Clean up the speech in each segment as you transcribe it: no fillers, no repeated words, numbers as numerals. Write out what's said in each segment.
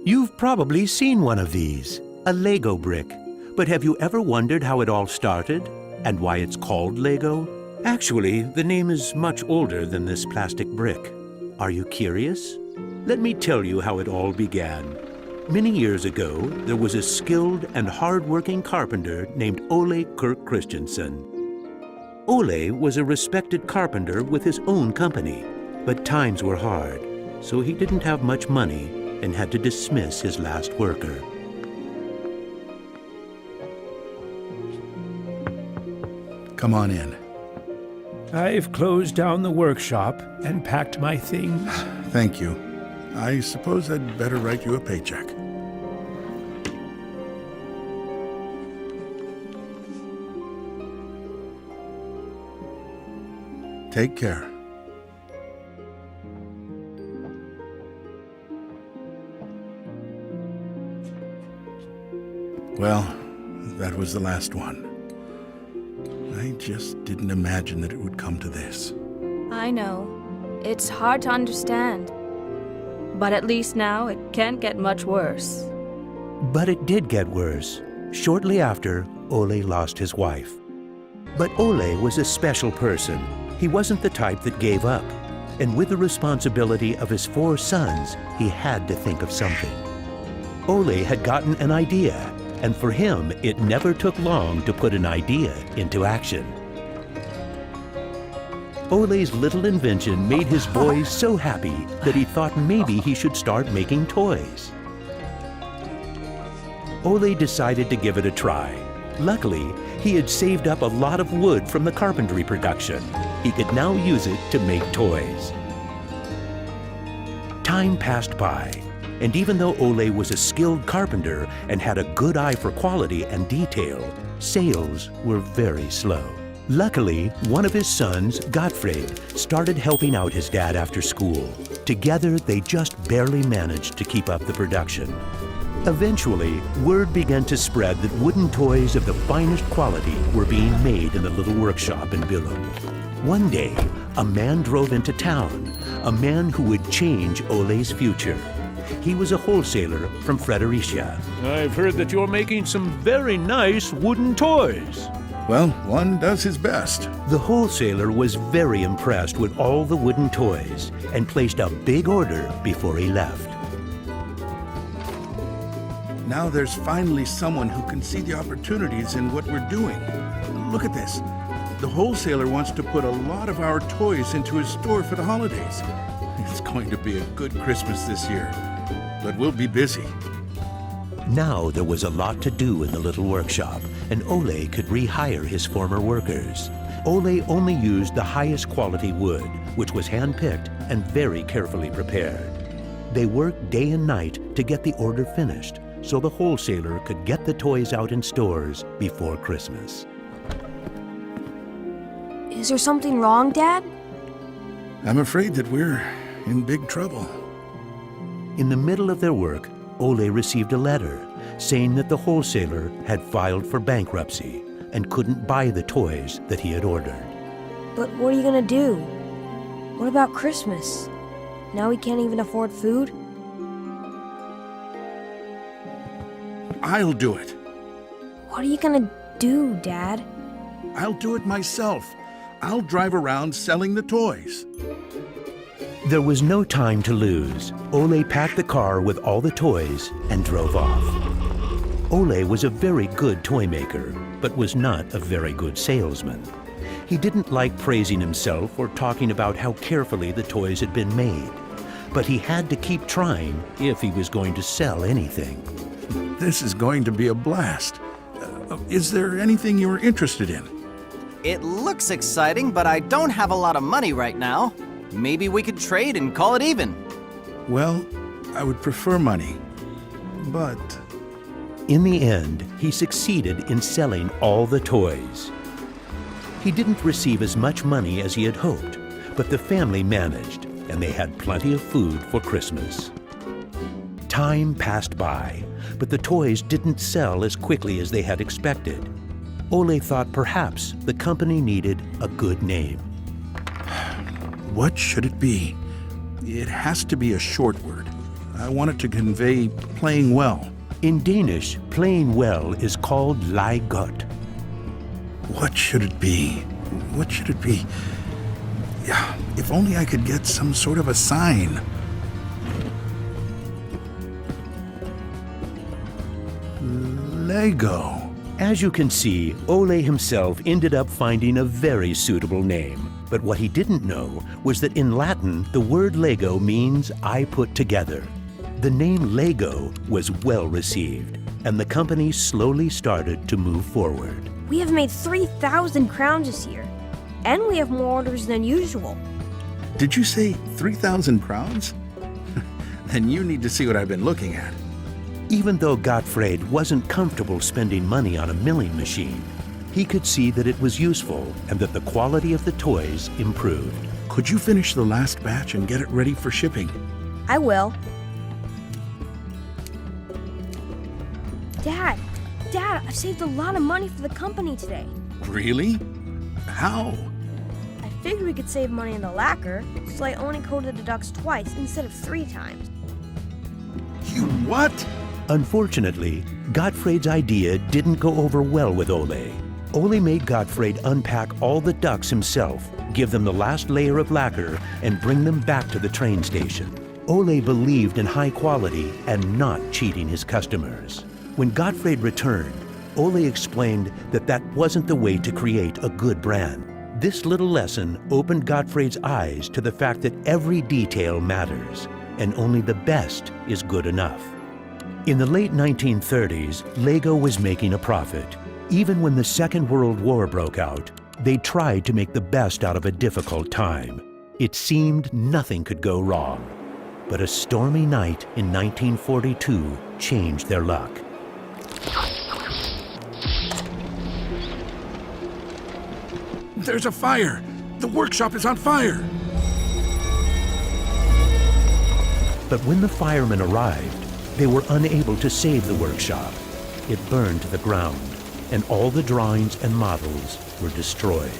You've probably seen one of these, a Lego brick. But have you ever wondered how it all started and why it's called Lego? Actually, the name is much older than this plastic brick. Are you curious? Let me tell you how it all began. Many years ago, there was a skilled and hard-working carpenter named Ole Kirk Christensen. Ole was a respected carpenter with his own company, but times were hard, so he didn't have much money and had to dismiss his last worker. Come on in. I've closed down the workshop and packed my things. Thank you. I suppose I'd better write you a paycheck. Take care. Well, that was the last one. I just didn't imagine that it would come to this. I know. It's hard to understand. But at least now it can't get much worse. But it did get worse. Shortly after, Ole lost his wife. But Ole was a special person. He wasn't the type that gave up. And with the responsibility of his 4 sons, he had to think of something. Ole had gotten an idea, and for him, it never took long to put an idea into action. Ole's little invention made his boys so happy that he thought maybe he should start making toys. Ole decided to give it a try. Luckily, he had saved up a lot of wood from the carpentry production. He could now use it to make toys. Time passed by, and even though Ole was a skilled carpenter and had a good eye for quality and detail, sales were very slow. Luckily, one of his sons, Gottfried, started helping out his dad after school. Together, they just barely managed to keep up the production. Eventually, word began to spread that wooden toys of the finest quality were being made in the little workshop in Billund. One day, a man drove into town, a man who would change Ole's future. He was a wholesaler from Fredericia. I've heard that you're making some very nice wooden toys. Well, one does his best. The wholesaler was very impressed with all the wooden toys and placed a big order before he left. Now there's finally someone who can see the opportunities in what we're doing. Look at this. The wholesaler wants to put a lot of our toys into his store for the holidays. It's going to be a good Christmas this year, but we'll be busy. Now there was a lot to do in the little workshop, and Ole could rehire his former workers. Ole only used the highest quality wood, which was hand-picked and very carefully prepared. They worked day and night to get the order finished, so the wholesaler could get the toys out in stores before Christmas. Is there something wrong, Dad? I'm afraid that we're in big trouble. In the middle of their work, Ole received a letter saying that the wholesaler had filed for bankruptcy and couldn't buy the toys that he had ordered. But what are you gonna do? What about Christmas? Now we can't even afford food? I'll do it. What are you gonna do, Dad? I'll do it myself. I'll drive around selling the toys. There was no time to lose. Ole packed the car with all the toys and drove off. Ole was a very good toy maker, but was not a very good salesman. He didn't like praising himself or talking about how carefully the toys had been made. But he had to keep trying if he was going to sell anything. This is going to be a blast. Is there anything you're interested in? It looks exciting, but I don't have a lot of money right now. Maybe we could trade and call it even. Well, I would prefer money, but... In the end, he succeeded in selling all the toys. He didn't receive as much money as he had hoped, but the family managed, and they had plenty of food for Christmas. Time passed by, but the toys didn't sell as quickly as they had expected. Ole thought perhaps the company needed a good name. What should it be? It has to be a short word. I want it to convey playing well. In Danish, playing well is called leg godt. What should it be? What should it be? Yeah, if only I could get some sort of a sign. Lego. As you can see, Ole himself ended up finding a very suitable name. But what he didn't know was that in Latin, the word Lego means I put together. The name Lego was well received, and the company slowly started to move forward. We have made 3,000 crowns this year, and we have more orders than usual. Did you say 3,000 crowns? Then you need to see what I've been looking at. Even though Gottfried wasn't comfortable spending money on a milling machine, he could see that it was useful and that the quality of the toys improved. Could you finish the last batch and get it ready for shipping? I will. Dad, I've saved a lot of money for the company today. Really? How? I figured we could save money in the lacquer, so I only coated the ducks twice instead of 3 times. You what? Unfortunately, Gottfried's idea didn't go over well with Ole. Ole made Gottfried unpack all the ducks himself, give them the last layer of lacquer, and bring them back to the train station. Ole believed in high quality and not cheating his customers. When Gottfried returned, Ole explained that that wasn't the way to create a good brand. This little lesson opened Gottfried's eyes to the fact that every detail matters, and only the best is good enough. In the late 1930s, Lego was making a profit. Even when the Second World War broke out, they tried to make the best out of a difficult time. It seemed nothing could go wrong. But a stormy night in 1942 changed their luck. There's a fire! The workshop is on fire! But when the firemen arrived, they were unable to save the workshop. It burned to the ground, and all the drawings and models were destroyed.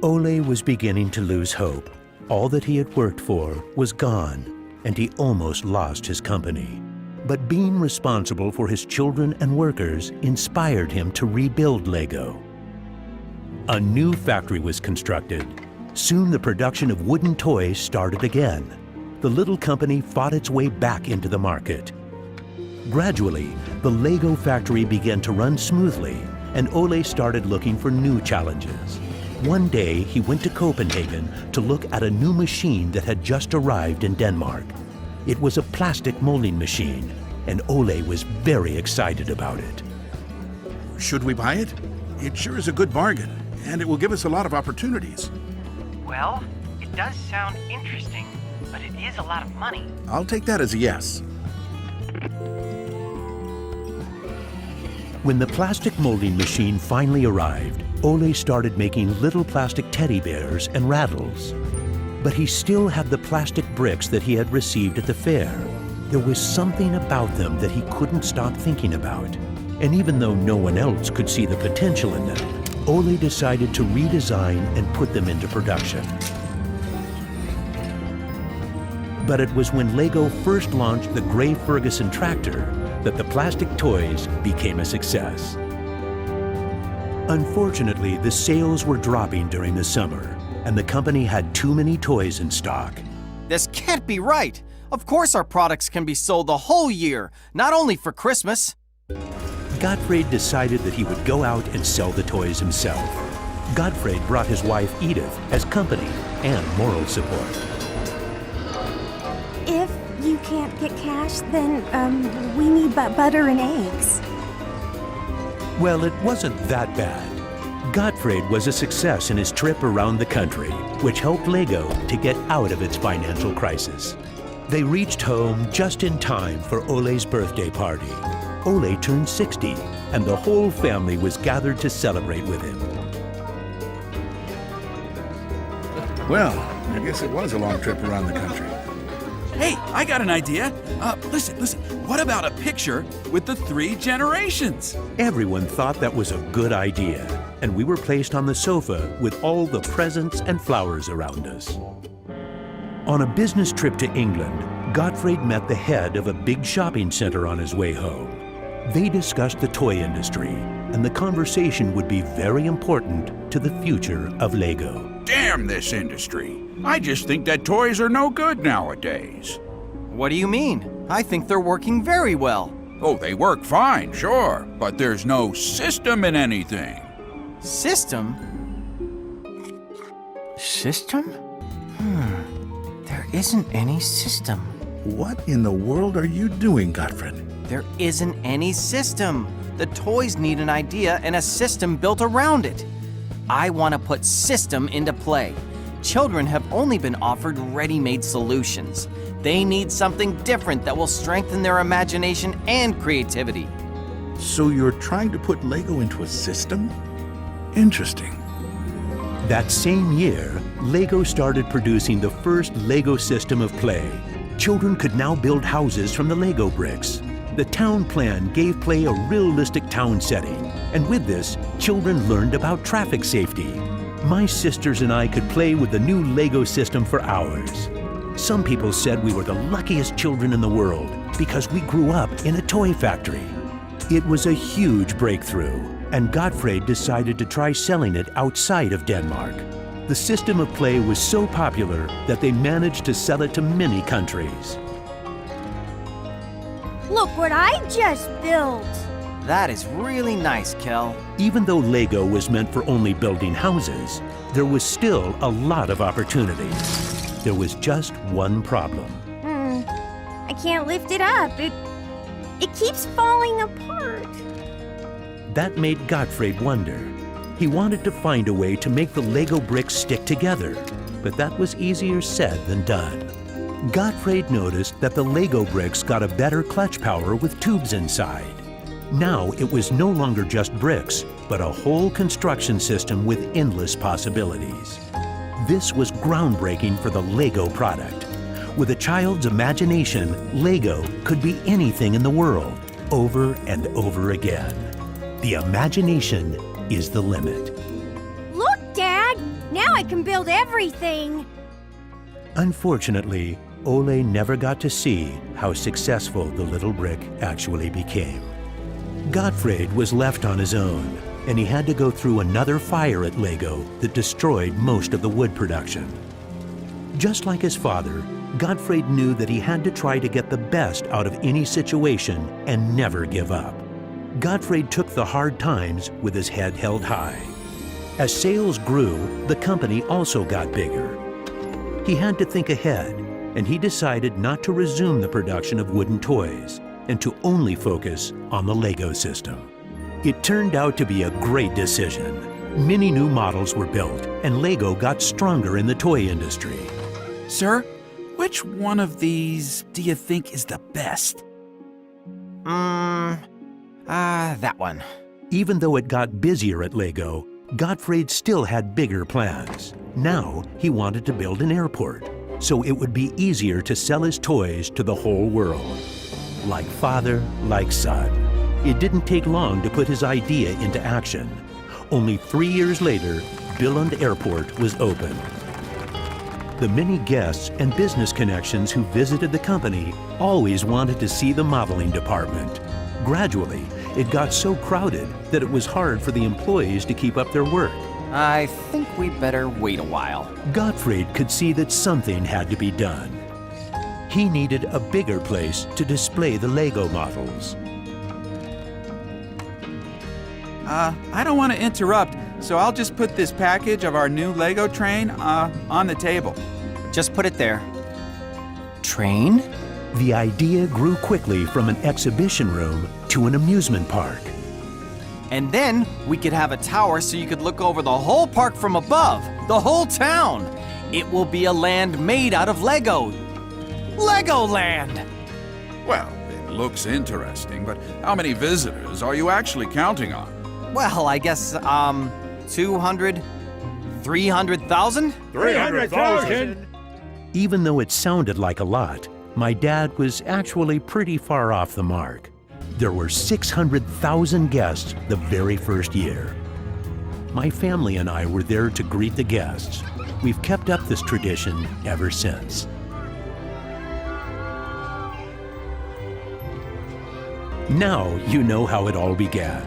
Ole was beginning to lose hope. All that he had worked for was gone, and he almost lost his company. But being responsible for his children and workers inspired him to rebuild Lego. A new factory was constructed. Soon the production of wooden toys started again. The little company fought its way back into the market. Gradually, the Lego factory began to run smoothly, and Ole started looking for new challenges. One day, he went to Copenhagen to look at a new machine that had just arrived in Denmark. It was a plastic molding machine, and Ole was very excited about it. Should we buy it? It sure is a good bargain, and it will give us a lot of opportunities. Well, it does sound interesting, but it is a lot of money. I'll take that as a yes. When the plastic molding machine finally arrived, Ole started making little plastic teddy bears and rattles. But he still had the plastic bricks that he had received at the fair. There was something about them that he couldn't stop thinking about. And even though no one else could see the potential in them, Ole decided to redesign and put them into production. But it was when Lego first launched the Gray Ferguson tractor that the plastic toys became a success. Unfortunately, the sales were dropping during the summer, and the company had too many toys in stock. This can't be right. Of course our products can be sold the whole year, not only for Christmas. Gottfried decided that he would go out and sell the toys himself. Gottfried brought his wife Edith as company and moral support. If you can't get cash, then we need butter and eggs. Well, it wasn't that bad. Gottfried was a success in his trip around the country, which helped Lego to get out of its financial crisis. They reached home just in time for Ole's birthday party. Ole turned 60, and the whole family was gathered to celebrate with him. Well, I guess it was a long trip around the country. Hey, I got an idea. Listen. What about a picture with the 3 generations? Everyone thought that was a good idea, and we were placed on the sofa with all the presents and flowers around us. On a business trip to England, Gottfried met the head of a big shopping center on his way home. They discussed the toy industry, and the conversation would be very important to the future of Lego. Damn this industry. I just think that toys are no good nowadays. What do you mean? I think they're working very well. Oh, they work fine, sure, but there's no system in anything. System? System? There isn't any system. What in the world are you doing, Gottfried? There isn't any system. The toys need an idea and a system built around it. I want to put system into play. Children have only been offered ready-made solutions. They need something different that will strengthen their imagination and creativity. So you're trying to put Lego into a system? Interesting. That same year, Lego started producing the first Lego system of play. Children could now build houses from the Lego bricks. The town plan gave play a realistic town setting, and with this, children learned about traffic safety. My sisters and I could play with the new Lego system for hours. Some people said we were the luckiest children in the world because we grew up in a toy factory. It was a huge breakthrough, and Gottfried decided to try selling it outside of Denmark. The system of play was so popular that they managed to sell it to many countries. Look what I just built! That is really nice, Kel. Even though Lego was meant for only building houses, there was still a lot of opportunities. There was just one problem. I can't lift it up. It keeps falling apart. That made Gottfried wonder. He wanted to find a way to make the Lego bricks stick together, but that was easier said than done. Gottfried noticed that the Lego bricks got a better clutch power with tubes inside. Now it was no longer just bricks, but a whole construction system with endless possibilities. This was groundbreaking for the Lego product. With a child's imagination, Lego could be anything in the world, over and over again. The imagination is the limit. Look, Dad! Now I can build everything! Unfortunately, Ole never got to see how successful the little brick actually became. Gottfried was left on his own, and he had to go through another fire at Lego that destroyed most of the wood production. Just like his father, Gottfried knew that he had to try to get the best out of any situation and never give up. Gottfried took the hard times with his head held high. As sales grew, the company also got bigger. He had to think ahead, and he decided not to resume the production of wooden toys and to only focus on the Lego system. It turned out to be a great decision. Many new models were built, and Lego got stronger in the toy industry. Sir, which one of these do you think is the best? That one. Even though it got busier at Lego, Gottfried still had bigger plans. Now he wanted to build an airport, so it would be easier to sell his toys to the whole world. Like father, like son. It didn't take long to put his idea into action. Only 3 years later, Billund Airport was opened. The many guests and business connections who visited the company always wanted to see the modeling department. Gradually, it got so crowded that it was hard for the employees to keep up their work. I think we better wait a while. Gottfried could see that something had to be done. He needed a bigger place to display the Lego models. I don't want to interrupt, so I'll just put this package of our new Lego train on the table. Just put it there. Train? The idea grew quickly from an exhibition room to an amusement park. And then we could have a tower so you could look over the whole park from above, the whole town. It will be a land made out of Lego. Legoland! Well, it looks interesting, but how many visitors are you actually counting on? Well, I guess, 200, 300,000? 300,000! Even though it sounded like a lot, my dad was actually pretty far off the mark. There were 600,000 guests the very first year. My family and I were there to greet the guests. We've kept up this tradition ever since. Now you know how it all began.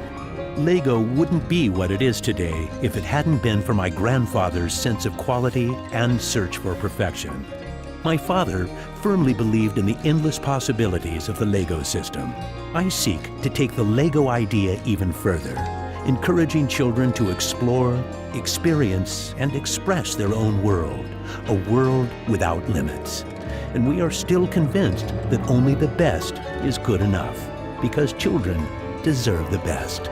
Lego wouldn't be what it is today if it hadn't been for my grandfather's sense of quality and search for perfection. My father firmly believed in the endless possibilities of the Lego system. I seek to take the Lego idea even further, encouraging children to explore, experience, and express their own world, a world without limits. And we are still convinced that only the best is good enough, because children deserve the best.